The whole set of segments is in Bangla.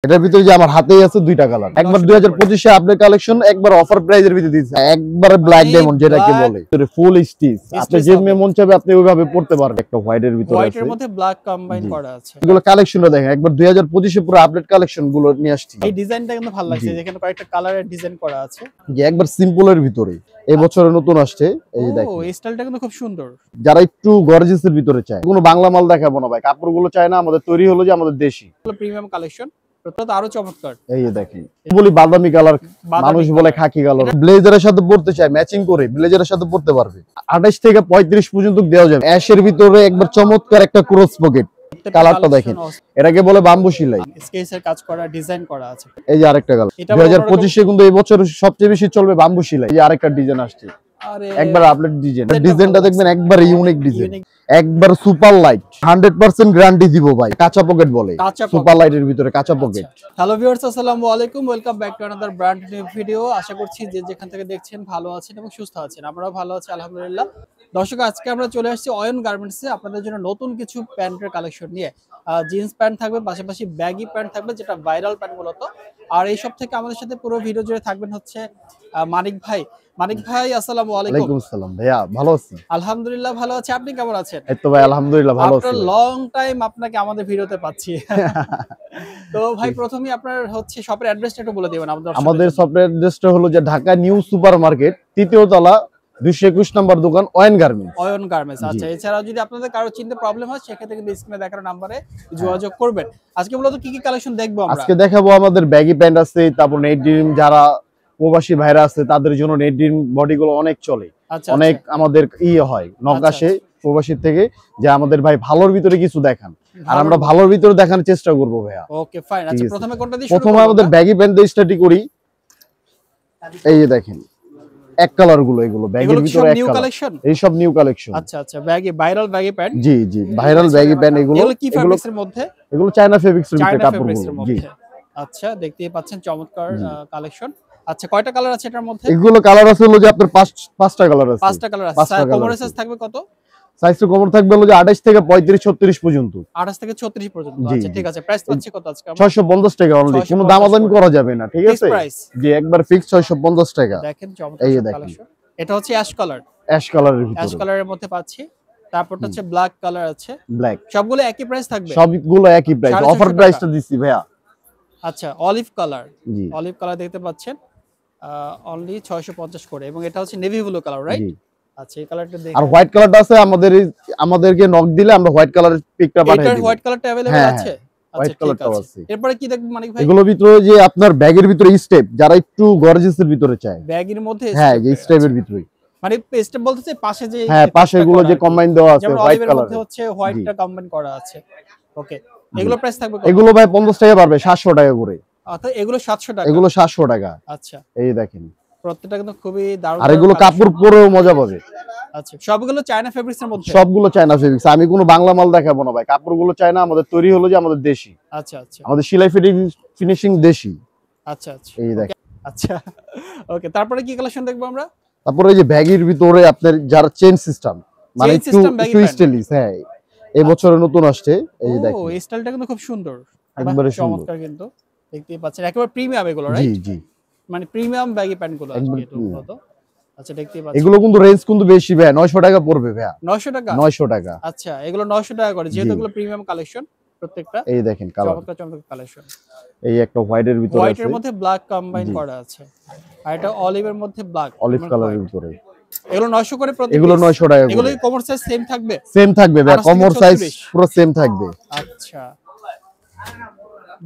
এটার ভিতরে যে আমার হাতেই আছে দুইটা কালার, একবার 2025 এ আপনার কালেকশন, একবার অফার প্রাইজের ভিতরে দিয়েছে, একবার ব্ল্যাক ডায়মন্ড যেটাকে বলে, ফুল স্টিচ। আপনি যে মন চাইবে আপনি ওইভাবে পড়তে পারবেন। একটা হোয়াইটের ভিতরে আছে, হোয়াইটের মধ্যে ব্ল্যাক কম্বাইন করা আছে। এগুলো কালেকশনটা দেখেন, একবার 2025 এ পুরো আপডেট কালেকশন গুলো নিয়ে আসছি। এই ডিজাইনটা কিন্তু ভালো লাগছে, যেখানে কয়েকটা কালারের ডিজাইন করা আছে, যে একবার সিম্পলের ভিতরে এই বছরে নতুন আসছে। এই যে দেখেন, এই স্টাইলটা কিন্তু খুব সুন্দর। যারা একটু গর্জিয়াসের ভিতরে চায়, কোনো বাংলা মাল দেখাবো না ভাই, কাপড়গুলো চায় না, আমাদের তৈরি হলো যে আমাদের দেশি প্রিমিয়াম কালেকশন, আরো চমৎকার। এই দেখেন, বলি বাদামি কালার, মানুষ বলে খাকি কালার। ব্লেজারের সাথে পড়তে চায়, ম্যাচিং করে ব্লেজারের সাথে পড়তে পারবে। 28 থেকে 35 পর্যন্ত দেওয়া যাবে। অ্যাশের ভিতরে একবার চমৎকার একটা ক্রস পকেট, কালারটা দেখেন, এটাকে বলে বাম্বু সেলাই, স্কেচের কাজ করা, ডিজাইন করা আছে। এই যে আরেকটা কালার 2025 এ কিন্তু এই বছর সবচেয়ে বেশি চলবে বাম্বু সেলাই। এই যে আরেকটা ডিজাইন আসছে, একবার আপডেট ডিজাইন। ডিজাইনটা দেখবেন একবার ইউনিক ডিজাইন, একবার সুপার লাইট, 100% গ্যারান্টি দিব ভাই। কাঁচা পকেট বলে, সুপার লাইটের ভিতরে কাঁচা পকেট। হ্যালো ভিউয়ার্স, আসসালামু আলাইকুম, welcome back to another brand new video. আশা করছি যে যেখান থেকে দেখছেন ভালো আছেন এবং সুস্থ আছেন। আমরাও ভালো আছি আলহামদুলিল্লাহ। দর্শক, আজকে আমরা চলে আসছি অয়ন গার্মেন্টসে আপনাদের জন্য নতুন কিছু প্যান্টের কালেকশন নিয়ে। জিন্স প্যান্ট থাকবে, পাশাপাশি ব্যাগি প্যান্ট থাকবে, যেটা ভাইরাল প্যান্ট মূলত। আর এই সব থেকে আমাদের সাথে পুরো ভিডিও জুড়ে থাকবেন হচ্ছে মানিক ভাই। মানিক ভাই, আসসালামু আলাইকুম। ওয়ালাইকুম আসসালাম ভাইয়া, ভালো আছি? আলহামদুলিল্লাহ ভালো আছি, আপনি কেমন আছেন? এই তো ভাই আলহামদুলিল্লাহ ভালো আছি। আফটার লং টাইম আপনাকে আমাদের ভিডিওতে পাচ্ছি। তো ভাই, প্রথমেই আপনার হচ্ছে শপের অ্যাড্রেসটা একটু বলে দিবেন আমাদের। আমাদের শপের অ্যাড্রেসটা হলো যে ঢাকা নিউ সুপার মার্কেট, তৃতীয় তলা, 221 নম্বর দোকান, অয়ন গার্মেন্টস। অয়ন গার্মেন্টস, আচ্ছা। এছাড়া যদি আপনাদের কারো চিনতে প্রবলেম হয়, সেক্ষেত্রে কিন্তু স্ক্রিনে দেখানো নম্বরে যোগাযোগ করবেন। আজকে মূলত কি কি কালেকশন দেখবো আমরা? আজকে দেখাবো আমাদের ব্যাগি প্যান্ট আছে, তারপর নেট ড্রিম, যারা প্রবাসী ভাইরা আছে তাদের জন্য নেট ড্রিম বডিগুলো অনেক চলে। অনেক আমাদের হয় নক আসে প্রবাসী থেকে, যে আমাদের ভাই ভালোর ভিতরে কিছু দেখান, আর আমরা ভালোর ভিতরে দেখানোর চেষ্টা করব ভাইয়া। Okay fine. আচ্ছা, প্রথমে কোনটা দিয়ে শুরু করব? প্রথমে আমাদের ব্যাগি প্যান্ট দিয়ে স্টার্ট করি। এই যে দেখেন এক কালার গুলো, এগুলো ব্যাগের ভিতরে এক কালার, এই সব নিউ কালেকশন। আচ্ছা আচ্ছা, ব্যাগি, ভাইরাল ব্যাগি প্যান্ট। জি জি, ভাইরাল ব্যাগি প্যান্ট। এগুলো কি ফেব্রিক্সের মধ্যে? এগুলো চায়না ফেব্রিক্সের ভিতরে কাপড়গুলো। জি আচ্ছা, দেখতেই পাচ্ছেন চমৎকার কালেকশন। আচ্ছা, কয়টা কালার আছে এটার মধ্যে? এগুলো কালার আছে হলো যে আপনার পাঁচটা কালার আছে। পাঁচটা কালার আছে। কভার সাইজ থাকবে কত? সাইজটা কভার থাকবে হলো যে 28 থেকে 35 36 পর্যন্ত। 28 থেকে 36 পর্যন্ত। আচ্ছা ঠিক আছে। প্রাইস পাচ্ছি কত আজকে আমরা? 650 টাকা অনলি, কোনো দামাদামি করা যাবে না, ঠিক আছে? জি, একবার ফিক্স 650 টাকা। দেখেন চমৎকার কালেকশন। এটা হচ্ছে অ্যাশ কালার, অ্যাশ কালারের ভিতরে, অ্যাশ কালারের মধ্যে পাচ্ছি। তারপরটা হচ্ছে ব্ল্যাক কালার আছে, ব্ল্যাক। সবগুলো একই প্রাইস থাকবে? সবগুলো একই প্রাইস, অফার প্রাইসটা দিছি ভাইয়া। আচ্ছা, অলিভ কালার, অলিভ কালার দেখতে পাচ্ছেন, অনলি 650 করে। এবং এটা হচ্ছে নেভি ব্লু কালার, রাইট? আচ্ছা, এই কালারটা দেখুন। আর হোয়াইট কালারটা আছে, আমাদেরকে নক দিলে আমরা হোয়াইট কালারের পিকটা পাঠিয়ে দেব। এটা হোয়াইট কালারটা अवेलेबल আছে? হোয়াইট কালারটাও আছে। এরপরে কি দেখব মানিক ভাই? এগুলোর ভিতরে যে আপনার ব্যাগের ভিতরে স্টেপ, যারা একটু গর্জিয়াসের ভিতরে চায়, ব্যাগের মধ্যে হ্যাঁ, এই স্টেপের ভিতরে, মানে স্টেপ বলতেছে পাশে যে, হ্যাঁ, পাশেগুলো যে কম্বাইন দেওয়া আছে হোয়াইট কালার, মধ্যে হচ্ছে হোয়াইটটা কম্বাইন করা আছে। ওকে, এগুলো প্রাইস থাকবে কত? এগুলো ভাই 50 টাকা পারবে, 700 টাকা করে। আচ্ছা, এগুলো 700 টাকা? এগুলো 700 টাকা। আচ্ছা, এই দেখেন প্রত্যেকটা কিন্তু খুবই দারুণ। আর এগুলো কাপড় পরেও মজা পাবে। আচ্ছা, সবগুলো চায়না ফেব্রিক্সের মধ্যে? সবগুলো চায়না ফেব্রিক্স। আমি কোনো বাংলা মাল দেখাবো না ভাই, কাপড়গুলো চায়না, আমাদের তৈরি হলো যে আমাদের দেশি। আচ্ছা আচ্ছা, আমাদের সেলাই ফিনিশিং দেশি। আচ্ু আচ্ছা, এই দেখেন। আচ্ছা ওকে, তারপরে কি কালেকশন দেখবো আমরা? তারপরে এই যে ব্যাগের ভিতরে আপনার যারা চেইন সিস্টেম, মানে একটু স্টাইলিশ, হ্যাঁ, এই বছরে নতুন আসছে। এই যে দেখেন, এই স্টাইলটা কিন্তু খুব সুন্দর, একবারে চমৎকার কিন্তু দেখতেই পাচ্ছেন, একেবারে প্রিমিয়াম এগুলো, রাইট? জি জি, মানে প্রিমিয়াম ব্যাগি প্যান্ট গুলো আছে কত? আচ্ছা, দেখতেই পাচ্ছেন এগুলো কিন্তু রেঞ্জ কিন্তু বেশি ভাই, 900 টাকা পড়বে ভাই। 900 টাকা? 900 টাকা। আচ্ছা, এগুলো 900 টাকা করে, যেহেতু এগুলো প্রিমিয়াম কালেকশন প্রত্যেকটা। এই দেখেন কালার, চমৎকার চমৎকার কালেকশন। এই একটা হোয়াইটের ভিতরে আছে, হোয়াইটের মধ্যে ব্ল্যাক কম্বাইন করা আছে, আর এটা অলিভের মধ্যে ব্ল্যাক, অলিভ কালারের ভিতরে। এগুলো 900 করে প্রতি। এগুলো 900 টাকা। এগুলো কি কমর সাইজ সেম থাকবে? সেম থাকবে ভাই, কমর সাইজ পুরো সেম থাকবে। আচ্ছা,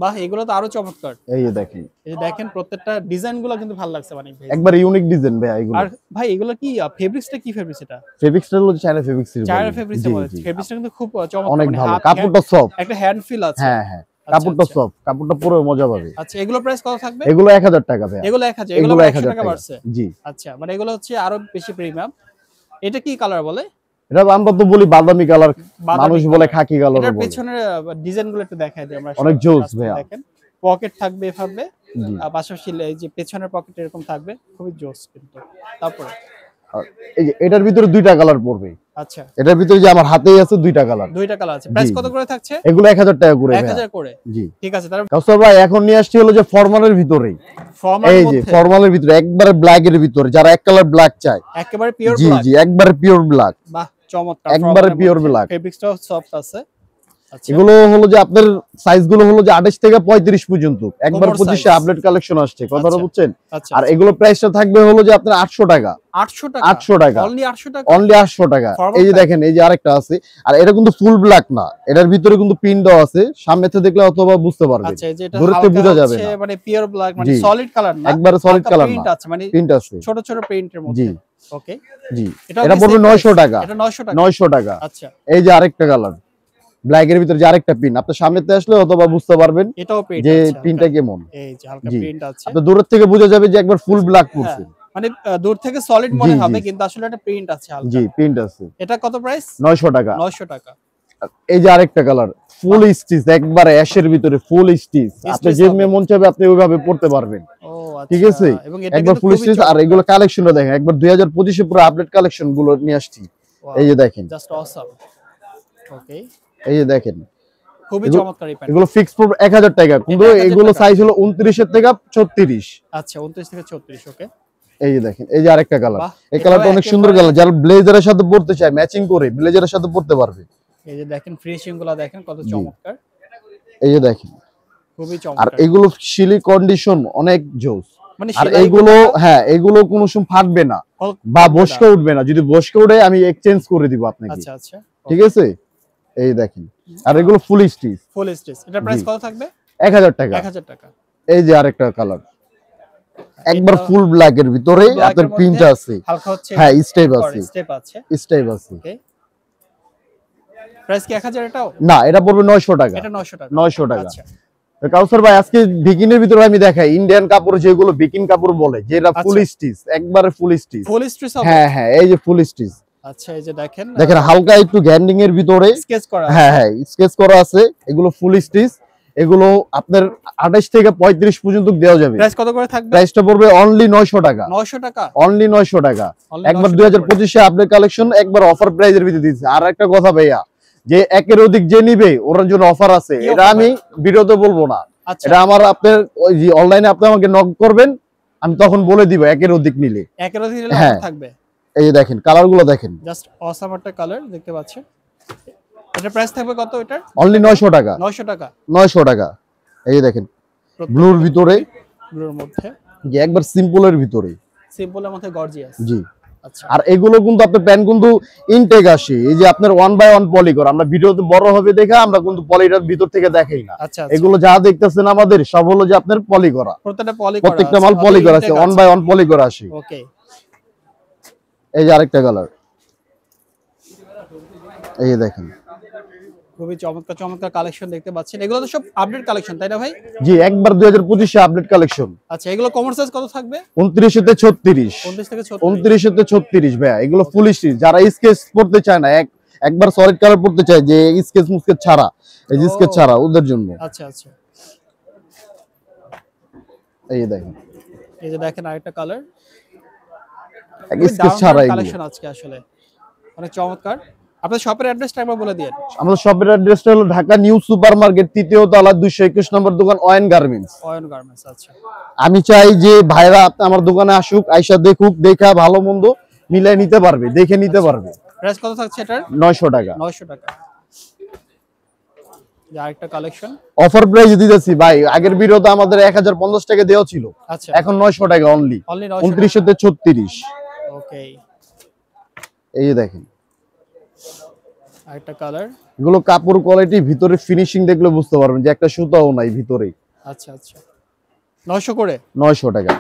বাহ, এগুলো তো আরো চমৎকার। এই যে দেখেন, এই যে দেখেন, প্রত্যেকটা ডিজাইনগুলো কিন্তু ভালো লাগছে মানিক ভাই, একবার ইউনিক ডিজাইন ভাই এগুলো। আর ভাই এগুলো কি ফেব্রিক্সটা কি ফেব্রিক্স? এটা ফেব্রিক্সটা হলো চায়না ফেব্রিক্সের, চায়না ফেব্রিক্সের মধ্যে। ফেব্রিক্সটা কিন্তু খুব চমৎকার, অনেক ভালো, কাপড়টা সফট, একটা হ্যান্ড ফিল আছে। হ্যাঁ হ্যাঁ, কাপড়টা সফট, কাপড়টা পুরো মজা পাবে। আচ্ছা, এগুলো প্রাইস কত থাকবে? এগুলো 1000 টাকা ভাই। এগুলো 1000, এগুলো 100 টাকা বাড়ছে। জি, আচ্ছা, মানে এগুলো হচ্ছে আরো বেশি প্রিমিয়াম। এটা কি কালার বলে? এটা আমরা তো বলি বাদামি কালার, মানুষ বলে খাকি কালার বলে। এটার পেছনের ডিজাইনগুলো একটু দেখাই দিই আমরা। অনেক জোস ভাই, দেখেন পকেট থাকবে এভাবে, পাশাপাশি এই যে পেছনের পকেট এরকম থাকবে, খুবই জোস কিন্তু। তারপরে আর এই যে এটার ভিতরে দুইটা কালার পড়বে। আচ্ছা, এটার ভিতরে যে আমার হাতেই আছে দুইটা কালার। দুইটা কালার আছে। প্রাইস কত করে থাকছে? এগুলো 1000 টাকা করে। 1000 করে। জি ঠিক আছে। তাহলে কাউসার ভাই এখন নিয়ে আসছি হলো যে ফরমালের ভিতরে। এই যে ফরমালের ভিতরে একবারে ব্ল্যাক এর ভিতরে, যারা এক কালার ব্ল্যাক চায়, একেবারে পিওর ব্ল্যাক। জি জি, একবারে পিওর ব্ল্যাক। বাহ, চমৎকার। একবারে পিওর ব্ল্যাক। ফেব্রিক্সটাও সফট আছে। আচ্ছা, এগুলো হলো যে আপনার সাইজ গুলো হলো যে 28 থেকে 35 পর্যন্ত, একবার 25 এ আপডেট কালেকশন আসছে, কথাটা বুঝছেন? আর এগুলো প্রাইসটা থাকবে হলো যে আপনার 800 টাকা। 800 টাকা? 800 টাকা, অনলি 800 টাকা, অনলি 800 টাকা। এই যে দেখেন, এই যে আরেকটা আছে, আর এটা কিন্তু ফুল ব্ল্যাক না, এটার ভিতরে কিন্তু পিন দেওয়া আছে, সামনে থেকে দেখলে অথবা বুঝতে পারবেন। আচ্ছা, এই যে এটা দূরে থেকে বোঝা যাবে না, মানে পিওর ব্ল্যাক, মানে সলিড কালার না, একবারে সলিড কালার না, প্রিন্ট আছে, মানে প্রিন্ট আছে ছোট ছোট প্রিন্টের মধ্যে। জি ওকে, জি। এটা পড়বে 900 টাকা। এটা 900 টাকা, 900 টাকা। আচ্ছা, এই যে আরেকটা কালার ব্ল্যাক এর ভিতরে যে আরেকটা পিন, আপনি সামনেতে আসলে অথবা বুঝতে পারবেন এটাও প্রিন্ট যে আছে, পিনটা কেমন। এই যে হালকা প্রিন্ট আছে, আপনি দূর থেকে বোঝা যাবে যে একবার ফুল ব্ল্যাক পড়ছে, মানে দূর থেকে সলিড মনে হবে, কিন্তু আসলে এটা প্রিন্ট আছে হালকা। জি, প্রিন্ট আছে। এটা কত প্রাইস? 900 টাকা। 900 টাকা। এই যে আরেকটা কালার ফুল স্টিচ, একবারে অ্যাশের ভিতরে ফুল স্টিচ, আপনি যেভাবে মন চাইবে আপনি ওইভাবে পড়তে পারবেন। ও আচ্ছা, ঠিক আছে, এবং এটা একবার ফুল স্টিচ। আর এগুলো কালেকশনটা দেখেন, একবার 2025 এ পুরো আপডেট কালেকশন গুলো নিয়ে আসছি। এই যে দেখেন, জাস্ট অসাম। ওকে, এই যে দেখেন, খুবই চমৎকার এই প্যান্ট। এগুলো ফিক্স পড়বে 1000 টাকা, কিন্তু এগুলো সাইজ হলো 29 এর থেকে 36। আচ্ছা, 29 থেকে 34। ওকে, এই যে দেখেন, এই যে আরেকটা কালার, এই কালারটা অনেক সুন্দর কালার, যারা ব্লেজারের সাথে পড়তে চায় ম্যাচিং করে ব্লেজারের সাথে পড়তে পারবে। এই যে দেখেন ফিনিশিং গুলো দেখেন কত চমৎকার। এই যে দেখেন, খুবই চমৎকার। আর এগুলো শিলি কন্ডিশন অনেক জোস, মানে আর এগুলো হ্যাঁ, এগুলো কোনো সময় ফাটবে না বা বসকে উঠবে না, যদি বসকে উঠে আমি এক্সচেঞ্জ করে দিব আপনাকে। আচ্ছা আচ্ছা, ঠিক আছে। এই দেখেন, আর এগুলো ফুল স্টিচ। ফুল স্টিচ, এটা প্রাইস কত থাকবে? 1000 টাকা। 1000 টাকা। এই যে আরেকটা কালার, একবার ফুল ব্ল্যাক এর ভিতরে আপনার প্রিন্ট আছে, হালকা হচ্ছে, হ্যাঁ স্টেপ আছে, স্টেপ আছে, স্টেপ আছে। ওকে, প্রাইস কি 1000 এটাও? না, এটা পড়বে 900 টাকা। এটা 900 টাকা। 900 টাকা। আচ্ছা, তো কাউসার ভাই আজকে বিকিনের ভিতরে আমি দেখাই ইন্ডিয়ান কাপড়, যেগুলো বিকিন কাপড় বলে, যেটা ফুল স্টিচ, একবারে ফুল স্টিচ। ফুল স্টিচ হবে? হ্যাঁ হ্যাঁ, এই যে ফুল স্টিচ। আচ্ছা, এই যে দেখেন, দেখেন হালকা একটু গ্যান্ডিং এর ভিতরে স্কেচ করা। হ্যাঁ হ্যাঁ, স্কেচ করা আছে, এগুলো ফুল স্টিচ। এগুলো আপনার 28 থেকে 35 পর্যন্ত দেওয়া যাবে। প্রাইস কত করে থাকবে? প্রাইসটা পড়বে অনলি 900 টাকা। 900 টাকা, অনলি 900 টাকা। একবার 2025 এ আপডেট কালেকশন, একবার অফার প্রাইজের ভিতরে দিয়েছে। আর একটা কথা ভাইয়া, যে একের অধিক যে নিবে ওর জন্য অফার আছে, এটা আমি ভিডিওতে বলবো না। এটা আমার আপনার ওই যে অনলাইনে আপনি আমাকে নক করবেন, আমি তখন বলে দিব একের অধিক নিলে। একের অধিক নিলে অফার থাকবে। এই যে দেখেন কালারগুলো দেখেন, জাস্ট অসাম একটা কালার দেখতে পাচ্ছেন। এটা প্রাইস থাকবে কত এটার? অনলি 900 টাকা। 900 টাকা। 900 টাকা। এই যে দেখেন ব্লুর ভিতরে, ব্লুর মধ্যে, যে একবার সিম্পলের ভিতরে, সিম্পলের মধ্যে গর্জিয়াস। জি। আচ্ছা, আর এগুলো কিন্তু আপনার প্যান্ট কিন্তু ইনটেক আসে, এই যে আপনার 1 বাই 1 পলি করা, আমরা ভিডিওতে বড় হবে দেখা আমরা কিন্তু পলিটার ভিতর থেকে দেখাই না। আচ্ছা, এগুলো যা দেখতেছেন আমাদের সব হলো যে আপনার পলি করা, প্রত্যেকটা মাল পলি করা আছে, 1 বাই 1 পলি করা আসে। ওকে, এই যে আরেকটা কালার, এই যে দেখেন, খুবই চমৎকার চমৎকার কালেকশন দেখতে পাচ্ছেন। এগুলো তো সব আপডেট কালেকশন, তাই না ভাই? জি, একবার 2025 এ আপডেট কালেকশন। আচ্ছা, এগুলো কমার্স সাইজ কত থাকবে? 29 থেকে 36। 29 থেকে 29 থেকে 36 ভাইয়া। এগুলো ফুল স্টিচ, যারা স্কেচ পড়তে চায় না, একবার সলিড কালার পড়তে চায়, যে স্কেচ মুস্কেচ ছাড়া, এই যে স্কেচ ছাড়া ওদের জন্য। আচ্ছা আচ্ছা, এই যে দেখেন, এই যে দেখেন আরেকটা কালার, স্কেচ ছাড়া কালেকশন আজকে আসলে অনেক চমৎকার। আপনাদের শপের অ্যাড্রেসটা একবার বলে দিন। আমাদের শপের অ্যাড্রেসটা হলো ঢাকা নিউ সুপার মার্কেট, 3য় তলা, 221 নম্বর দোকান, অয়ন গার্মেন্টস। অয়ন গার্মেন্টস। আচ্ছা, আমি চাই যে ভাইরা আমার দোকানে আসুক, আইসা দেখুক, দেখা ভালো মন্দ মিলাই নিতে পারবে, দেখে নিতে পারবে। প্রাইস কত থাকছে এটার? 900 টাকা। 900 টাকা। আরেকটা কালেকশন অফার প্রাইস দিতেছি ভাই, আগের ভিডিওতে আমাদের 1050 টাকা দেওয়া ছিল, আচ্ছা, এখন 900 টাকা অনলি। 29 থেকে 36। ওকে, এই যে দেখেন আরেকটা কালার, এগুলো কাপড় কোয়ালিটি, ভিতরে ফিনিশিং দেখলে বুঝতে পারবেন যে একটা সুতাও নাই ভিতরে। আচ্ছা আচ্ছা, 900 করে। 900 টাকা।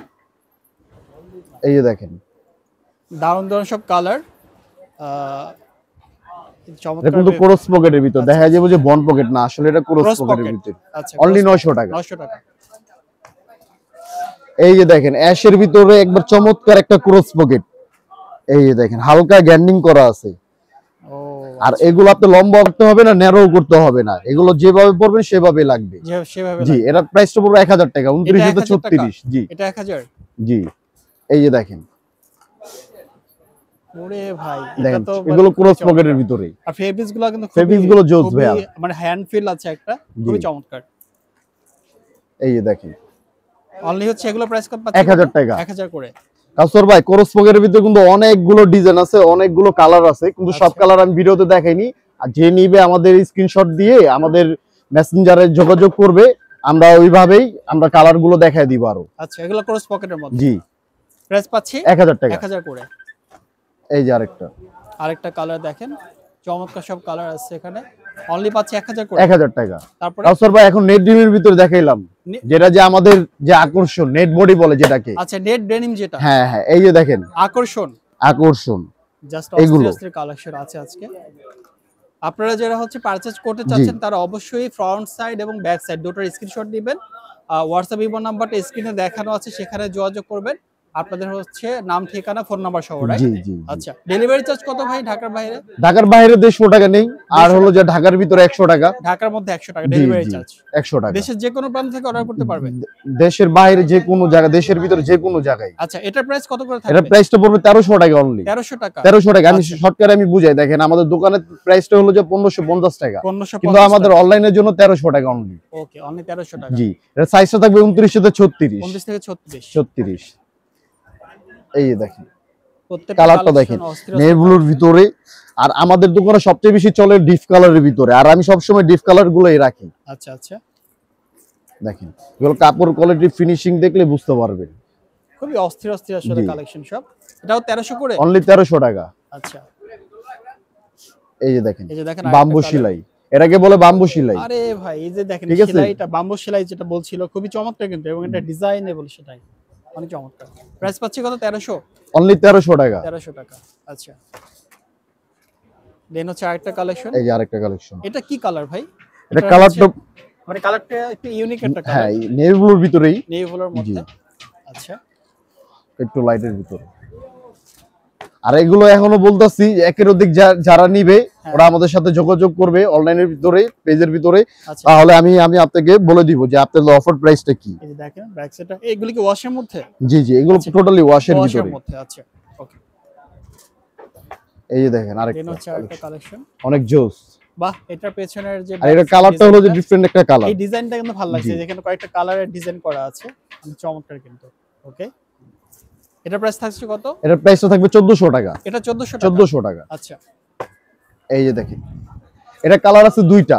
এই যে দেখেন দারুন দারুন সব কালার, এটা কিন্তু ক্রস পকেটের ভিতর, দেখা যাবে যে বন পকেট না, আসলে এটা ক্রস পকেটের ভিতর। আচ্ছা, অনলি 900 টাকা। 900 টাকা। এই যে দেখেন অ্যাশের ভিতরে একবার চমৎকার একটা ক্রস পকেট, এই যে দেখেন হালকা গ্যান্ডিং করা আছে। আর এগুলো আপনি লম্বা করতে হবে না, ন্যারো করতে হবে না, এগুলো যেভাবে পড়বেন সেভাবে লাগবে। জি, এর প্রাইসটা পড়বে 1000 টাকা। 29 থেকে 36। জি, এটা 1000। জি। এই যে দেখেন ওরে ভাই এটা দেখেন তো এগুলো ক্রস পকেটের ভিতরে, আর ফেব্রিক্স গুলো কিন্তু ফেব্রিক্স গুলো জোস ভাইয়া, মানে হ্যান্ড ফিল আছে একটা, খুবই চমৎকার। এই যে দেখেন অনলি হচ্ছে এগুলো প্রাইস কত পাচ্ছেন? 1000 টাকা 1000 করে। কাউসার ভাই ক্রস পকেটের ভিতরে কিন্তু অনেকগুলো ডিজাইন আছে, অনেকগুলো কালার আছে, কিন্তু সব কালার আমি ভিডিওতে দেখাইনি। আর যে নিবে আমাদের স্ক্রিনশট দিয়ে আমাদের মেসেঞ্জারে যোগাযোগ করবে, আমরা ওইভাবেই আমরা কালার গুলো দেখাই দিব আরো। আচ্ছা এগুলো ক্রস পকেটের মধ্যে, জি প্রাইস পাচ্ছি 1000 টাকা 1000 করে। এই যে আরেকটা কালার দেখেন, চমৎকার সব কালার আছে এখানে, অনলি পাচ্ছি 1000 করে। 1000 টাকা। তারপরে কাউসার ভাই এখন নেট ডিমের ভিতরে দেখাইলাম, যেটা যে আমাদের যে আকর্ষণ নেট বডি বলে যেটাকে। আচ্ছা নেট ডেনিম যেটা, হ্যাঁ হ্যাঁ এই যে দেখেন আকর্ষণ আকর্ষণ জাস্ট এগুলো অস্থির কালেকশন আছে আজকে। আপনারা যারা হচ্ছে পারচেজ করতে চাচ্ছেন তারা অবশ্যই ফ্রন্ট সাইড এবং ব্যাক সাইড দুটোর স্ক্রিনশট দিবেন। হোয়াটসঅ্যাপ ইমো নাম্বারটা স্ক্রিনে দেখানো আছে, সেখানে যোগাযোগ করবেন। আপনাদের হচ্ছে নাম, ঠিকানা, ফোন নাম্বার সহ, রাইট? জি জি। আচ্ছা ডেলিভারি চার্জ কত ভাই ঢাকার বাইরে? ঢাকার বাইরে 150 টাকা নেই, আর হলো যে ঢাকার ভিতরে 100 টাকা। ঢাকার মধ্যে 100 টাকা ডেলিভারি চার্জ, 100 টাকা। দেশের যে কোনো প্রান্ত থেকে অর্ডার করতে পারবেন। দেশের বাইরে যে কোনো জায়গা, দেশের ভিতরে যে কোনো জায়গায়। আচ্ছা এটার প্রাইস কত করে থাকবে? এটার প্রাইসটা পড়বে 1300 টাকা অনলি। 1300 টাকা 1300 টাকা। আমি শর্টকাটে আমি বুঝাই, দেখেন আমাদের দোকানের প্রাইসটা হলো যে 1550 টাকা, 1550 কিন্তু আমাদের অনলাইনের জন্য 1300 টাকা অনলি। ওকে অনলি 1300 টাকা। জি এর সাইজটা থাকবে 29 থেকে 36। 29 থেকে 36। 36 এই দেখেন প্রত্যেকটা কালারটা দেখেন নেভি ভিতরে। আর আমাদের দোকানে সবচেয়ে বেশি চলে ডিপ কালারের ভিতরে, আর আমি সবসময় ডিপ কালার গুলোই রাখি। আচ্ছা আচ্ছা দেখেন এগুলো কাপড় কোয়ালিটি ফিনিশিং দেখলে বুঝতে পারবেন, খুবই অস্থির অস্থির আসলে কালেকশন সব। এটাও 1300 করে অনলি 1300 টাকা। আচ্ছা এই যে দেখেন আরেকটা বাম্বু সেলাই, এটাকে বলে বাম্বু সেলাই। আরে ভাই এই যে দেখেন ঠিক আছে? সেলাইটা বাম্বু সেলাই যেটা বলছিল খুবই চমৎকার কিন্তু, এবং এটা ডিজাইনেবল সেটাই অনেক চমৎকার। প্রাইস পাচ্ছি কত? 1300। অনলি 1300 টাকা। 1300 টাকা আচ্ছা। দেন হচ্ছে আরেকটা কালেকশন, এই যে আরেকটা কালেকশন। এটা কি কালার ভাই? এটা কালারটা মানে কালারটা একটু ইউনিক একটা কালার। হ্যাঁ নেভি ব্লুর ভিতরেই, নেভি ব্লুর মধ্যে। আচ্ছা একটু লাইটের ভিতরে। আর এগুলো এখনো বলতাছি একের অধিক যারা নিবে ওরা আমাদের সাথে যোগাযোগ করবে অনলাইনের ভিতরে, পেজের ভিতরে, তাহলে আমি আপনাকে বলে দিব যে আপনাদের অফার প্রাইসটা কি। এই যে দেখেন ব্যাক সাইডটা, এগুলো কি ওয়াশের মধ্যে? জি জি এগুলো টোটালি ওয়াশের ভিতরে। আচ্ছা ওকে। এই যে দেখেন আরেকটা কালেকশন অনেক জোস। বাহ এটার পেছনের যে আর এটা কালারটা হলো যে ডিফারেন্ট একটা কালার। এই ডিজাইনটা কিন্তু ভালো লাগছে, যেখানে কয়েকটা কালারের ডিজাইন করা আছে, অনেক চমৎকার কিন্তু। ওকে এটা প্রাইস থাকছে কত? এটার প্রাইসটা থাকবে 1400 টাকা। এটা 1400 টাকা। 1400 টাকা আচ্ছা এই যে দেখেন এটা কালার আছে দুইটা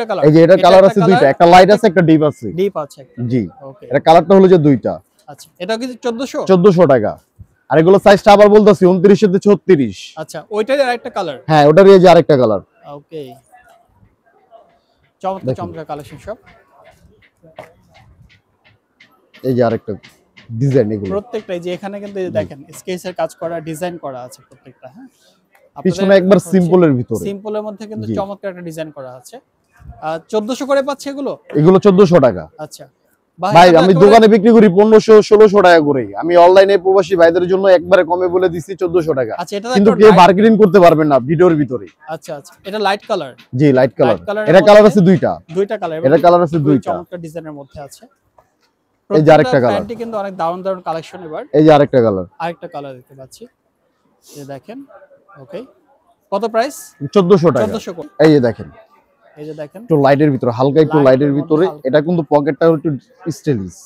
কালার। এই যে এটা কালার আছে দুইটা, একটা লাইট আছে একটা ডিপ আছে। ডিপ আছে জি ওকে। এটা কালারটা হলো যে দুইটা। আচ্ছা এটা কি 1400? 1400 টাকা। আর এগুলো সাইজটা আবার বলতাছি 29 থেকে 36। আচ্ছা ওইটারই আরেকটা কালার। হ্যাঁ ওটারই এই যে আরেকটা কালার। ওকে চমৎকার চমৎকার কালেকশন সব। এই যে আরেকটা ডিজাইন, এগুলো প্রত্যেকটাই যে এখানে কিন্তু দেখেন স্কেচের কাজ করা, ডিজাইন করা আছে প্রত্যেকটা। হ্যাঁ পিছনে একবার সিম্পলের ভিতরে, সিম্পলের মধ্যে কিন্তু চমৎকার একটা ডিজাইন করা আছে। 1400 করে পাচ্ছে এগুলো। 1400 টাকা। আচ্ছা ভাই আমি দোকানে বিক্রি করি 1500-1600 টাকা করে, আমি অনলাইনে প্রবাসী ভাইদের জন্য একবারে কমে বলে দিচ্ছি 1400 টাকা। আচ্ছা এটা কিন্তু কেউ বার্গেনিং করতে পারবেন না ভিডিওর ভিতরে। আচ্ছা আচ্ছা এটা লাইট কালার। জি লাইট কালার। এটা কালার আছে দুইটা কালার। এটা কালার আছে দুইটা, চমৎকার ডিজাইনের মধ্যে আছে। এই যে আরেকটা কালার, প্যান্টটি কিন্তু অনেক দারুণ দারুণ কালেকশন। এবার এই যে আরেকটা কালার, আরেকটা কালার দেখতে পাচ্ছি, এই দেখেন। ওকে কত প্রাইস? 1400 টাকা। 1400। এই যে দেখেন, এই যে দেখেন একটু লাইটের ভিতরে, হালকা একটু লাইটের ভিতরে। এটা কিন্তু পকেটটা একটু স্টাইলিশ।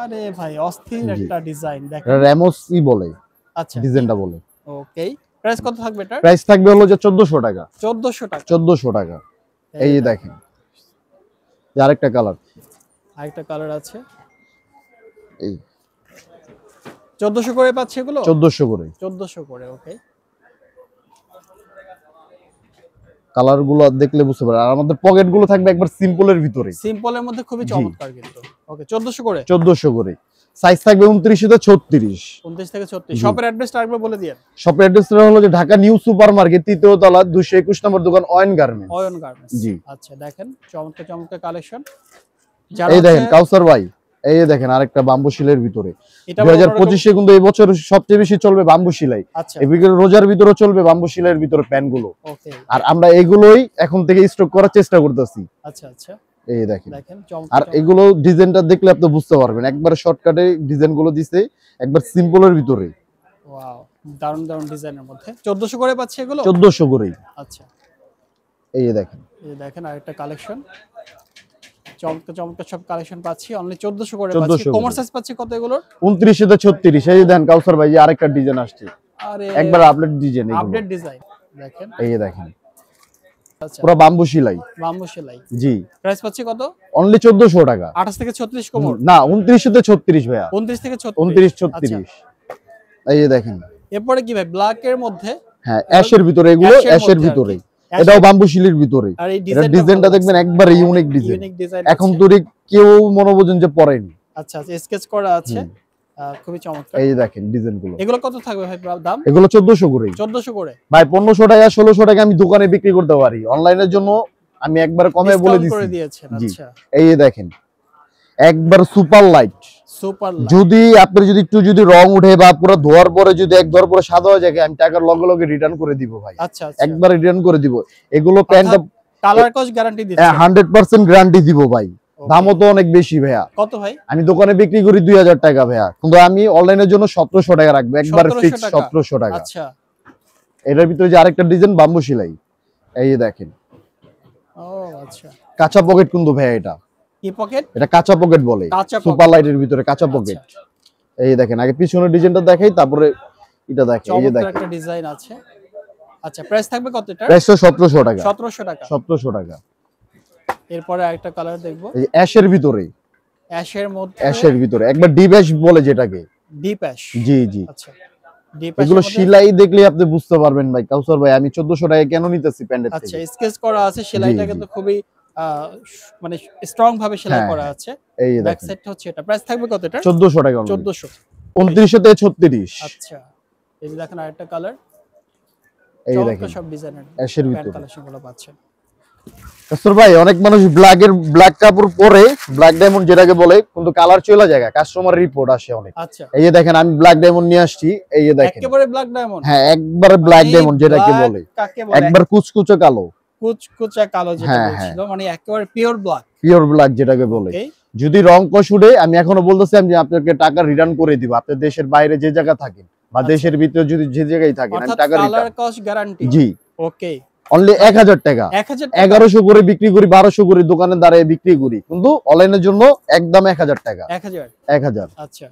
আরে ভাই অস্থির একটা ডিজাইন দেখেন, এটা র্যামোসই বলে। আচ্ছা ডিজাইনটা বলে। ওকে প্রাইস কত থাকবে এটা? প্রাইস থাকবে হলো যে 1400 টাকা। 1400 টাকা। 1400 টাকা। এই যে দেখেন আরেকটা কালার, আরেকটা কালার আছে। এই 1400 করে পাচ্ছে এগুলো। 1400 করে। 1400 করে ওকে। কালার গুলো দেখলে বুঝতে পারবেন। আর আমাদের পকেট গুলো থাকবে একবার সিম্পলের ভিতরে, সিম্পলের মধ্যে খুবই চমৎকার কিন্তু। ওকে 1400 করে। 1400 করে। সাইজ থাকবে 29 থেকে 36। 29 থেকে 36। শপের অ্যাড্রেসটা আরেকবার বলে দিয়েন। শপের অ্যাড্রেসটা হলো যে ঢাকা নিউ সুপার মার্কেট, 3য় তলা, 221 নম্বর দোকান, অয়ন গার্মেন্টস। অয়ন গার্মেন্টস জি আচ্ছা দেখেন চমৎকার চমৎকার কালেকশন। এই দেখেন কাউসার ভাই, এই দেখেন আরেকটা বাম্বু শিলের ভিতরে। 2025 এ কিন্তু এই বছর সবচেয়ে বেশি চলবে বাম্বু সেলাই। আচ্ছা এই রোজার ভিতরে চলবে বাম্বু সেলাইয়ের ভিতরে প্যান্ট গুলো। ওকে আর আমরা এগুলোই এখন থেকে স্টক করার চেষ্টা করতেছি। আচ্ছা আচ্ছা এই দেখেন চমৎকার। আর এগুলো ডিজাইনটা দেখলে আপনি বুঝতে পারবেন, একবার শর্টকাটে ডিজাইন গুলো দিছে, একবার সিম্পলের ভিতরে। ওয়াও দারুন দারুন ডিজাইনের মধ্যে 1400 করে পাচ্ছি এগুলো 1400 করেই। আচ্ছা এই যে দেখেন, এই দেখেন আরেকটা কালেকশন, চমৎকার চমৎকার সব কালেকশন পাচ্ছি অনলি 1400 করে 1400 পাচ্ছি। করে। কমার সাইজ পাচ্ছি কত এগুলোর? 29 থেকে 36। এই যে দেন কাউসার ভাই, যে আরেকটা ডিজাইন আসছে, আরে একবার আপডেট ডিজাইন, আপডেট ডিজাইন দেখেন। এই যে দেখেন, আচ্ছা পুরো বাম্বু সেলাই। বাম্বু সেলাই। জি, প্রাইস পাচ্ছি কত? অনলি 1400 টাকা। 28 থেকে 36 কোমর না 29 থেকে 36 ভাইয়া, 29 থেকে 36 29 36। এই যে দেখেন, এরপরে কি ভাই ব্ল্যাক এর মধ্যে? হ্যাঁ অ্যাশের ভিতরে, এগুলো অ্যাশের অ্যাশের মধ্যে আর ভিতরে, কি। এটাও বাম্বু শিলির ভিতরে। আর এই এটা ডিজাইনটা দেখবেন একবারে ইউনিক ডিজাইন, ইউনিক ডিজাইন এখন তো কেউ মনে বোঝেন যে পড়েনি। আচ্ছা আচ্ছা স্কেচ করা আছে, খুবই চমৎকার। এই যে দেখেন ডিজাইনগুলো, এগুলো কত থাকবে ভাই দাম? এগুলো 1400 করে। 1400 করে ভাই 1500 টাকা 1600 টাকা আমি দোকানে বিক্রি করতে পারি, অনলাইনের জন্য আমি একবার কমে বলে ডিসকাউন্ট করে দিছি। দিয়েছেন। জি। আচ্ছা এই যে দেখেন, একবার সুপার লাইট। সুপার যদি আপনার যদি একটু যদি রং উঠে বা পুরো ধোয়ার পরে যদি এক ধোয়ার পরে সাদা হয়ে যায়, আমি টাকার লগে লগে রিটার্ন করে দিব ভাই। আচ্ছা আচ্ছা একবার রিটার্ন করে দিব। এগুলো প্যান্টটা কালার কস গ্যারান্টি দিচ্ছেন? 100% গ্যারান্টি দিব ভাই। দামও তো অনেক বেশি ভাইয়া। কত ভাই? আমি দোকানে বিক্রি করি 2000 টাকা ভাইয়া, কিন্তু আমি অনলাইনের জন্য 1700 টাকা রাখবো, একবার ফিক্স 1700 টাকা। আচ্ছা এটার ভিতরে যে আরেকটা ডিজাইন বাম্বু সেলাই, এই যে দেখেন, ও আচ্ছা কাঁচা পকেট কিন্তু ভাইয়া, এটা কি পকেট? এটা কাঁচা পকেট বলে, কাঁচা সুপার লাইটের ভিতরে কাঁচা পকেট। এই দেখেন, আগে পিছনের ডিজাইনটা দেখাই, তারপরে এটা দেখেন। এই যে চমৎকার দেখেন, একটা ডিজাইন আছে। আচ্ছা প্রাইস থাকবে কত এটা? প্রাইস 1700 টাকা। 1700 টাকা। 1700 টাকা। এরপরে আরেকটা কালার দেখবো, এই যে অ্যাশের ভিতরে, অ্যাশের মধ্যে, অ্যাশের ভিতরে একবার ডিপ অ্যাশ বলে যেটাকে। Deep ash. জি জি। আচ্ছা ডিপ এগুলো অ্যাশ সেলাই দেখলে আপনি বুঝতে পারবেন ভাই কাউসার ভাই, আমি 1400 টাকা কেন নিতেছি প্যান্ডের থেকে। আচ্ছা স্কেচ করা আছে, সেলাইটা জি, কিন্তু খুবই মানে স্ট্রং ভাবে সেলাই হ্যাঁ, করা আছে। এই যে ব্যাক দেখেন, সাইডটা হচ্ছে এটা। প্রাইস থাকবে কত এটা? 1400 টাকা। 1400। 29 থেকে 36। আচ্ছা এই যে দেখেন আরেকটা কালার, এই যে চমৎকার দেখেন সব ডিজাইনের অ্যাশের প্যান্ট ভিতরে। কালেকশন গুলো পাচ্ছেন। কাস্টর ভাই, অনেক মানুষ ব্ল্যাক কাপড় পরে, ব্ল্যাক ডায়মন্ড যেটাকে বলে, কিন্তু কালার চলে যায়, কাস্টমার রিপোর্ট আসে অনেক। আচ্ছা এই যে দেখেন, আমি ব্ল্যাক ডায়মন্ড নিয়ে আসছি, এই যে দেখেন, একেবারে ব্ল্যাক ডায়মন্ড। হ্যাঁ একবারে ব্ল্যাক ডায়মন্ড যেটাকে black বলে, কাকে বলে? একবার কুচকুচে কালো, কুচকুচা কালো যেটা হ্যাঁ, বলছিল, মানে একেবারে পিওর ব্ল্যাক। পিওর ব্ল্যাক যেটাকে বলে। ওকে যদি রং কষ উঠে, আমি এখনো বলতেছি আমি আপনাকে টাকা রিটার্ন করে দিব। আপনি দেশের বাইরে যে জায়গা থাকেন বা আচ্ছা। দেশের ভিতরে যদি যে জায়গায় থাকেন, আমি অর্থাৎ টাকা কালার রিটার্ন। Cost guarantee. জি, ওকে অনলি 1000 টাকা। 1000 1100 করে বিক্রি করি, 1200 করে দোকানে দাঁড়িয়ে বিক্রি করি, কিন্তু অনলাইনের জন্য একদম 1000 টাকা। 1000। 1000। আচ্ছা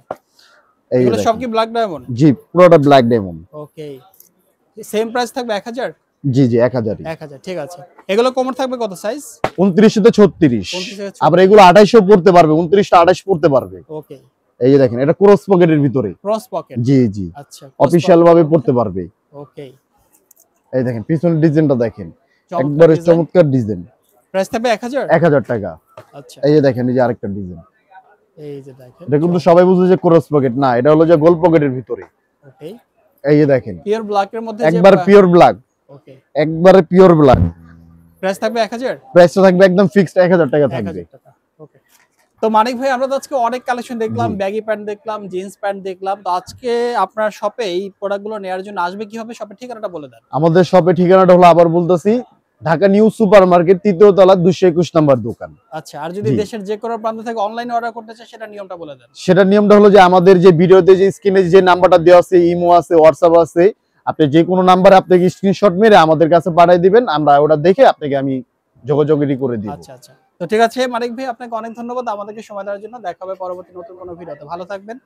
এই এগুলো সব দেখেন। কি ব্ল্যাক ডায়মন্ড? জি, পুরোটা black diamond. Okay same price থাকবে 1000? জি জি, 1000। 1000 ঠিক আছে। এগুলো কোমর থাকবে কত সাইজ? 29 থেকে 36। 29 থেকে 36 আবার এগুলো 2800 পড়তে পারবে, 29 টা 28 পড়তে পারবে। ওকে এই যে দেখেন, এটা ক্রস পকেটের ভিতরে। Cross pocket. জি জি, আচ্ছা অফিশিয়াল ভাবে পড়তে পারবে। ওকে এই দেখেন পিছনের ডিজাইনটা দেখেন, একবারে চমৎকার ডিজাইন। প্রাইস থাকবে 1000? 1000 টাকা। আচ্ছা এই যে দেখেন, এই যে আরেকটা ডিজাইন, এই যে দেখেন, এটা কিন্তু সবাই বুঝে যে ক্রস পকেট না, এটা হলো যে গোল পকেটের ভিতরে। ওকে এই যে দেখেন, পিওর ব্ল্যাক এর মধ্যে একবার পিওর ব্ল্যাক, ওকে একবারে পিওর ব্ল্যাক। প্রাইস থাকবে 1000? প্রাইসটা থাকবে একদম ফিক্সড 1000 টাকা থাকবে। 1000 টাকা। ওকে তো মানিক ভাই, আমরা তো আজকে অনেক কালেকশন দেখলাম, ব্যাগি প্যান্ট দেখলাম, জিন্স প্যান্ট দেখলাম। তো আজকে আপনার শপে এই প্রোডাক্টগুলো নেওয়ার জন্য আসবে কিভাবে? শপের ঠিকানাটা বলে দেন। আমাদের শপে ঠিকানাটা হলো, আবার বলতেছি, ঢাকা নিউ সুপার মার্কেট 3য় তলা 221 নম্বর দোকান। আচ্ছা আর যদি দেশের যে কোনো প্রান্ত থেকে অনলাইনে অর্ডার করতে চায়, সেটা নিয়মটা বলে দেন। সেটা নিয়মটা হলো যে আমাদের যে ভিডিওতে যে স্ক্রিনে যে নাম্বারটা দেওয়া আছে, ইমো আছে, হোয়াটসঅ্যাপ আছে, আপনি যে কোনো নাম্বারে আপনাকে স্ক্রিনশট মেরে আমাদের কাছে পাঠিয়ে দিবেন, আমরা ওটা দেখে আপনাকে আমি যোগাযোগই করে দিব। আচ্ছা আচ্ছা তো ঠিক আছে মানিক ভাই, আপনাকে অনেক ধন্যবাদ আমাদেরকে সময় দেওয়ার জন্য। দেখা হবে পরবর্তী নতুন কোনো ভিডিওতে। ভালো থাকবেন,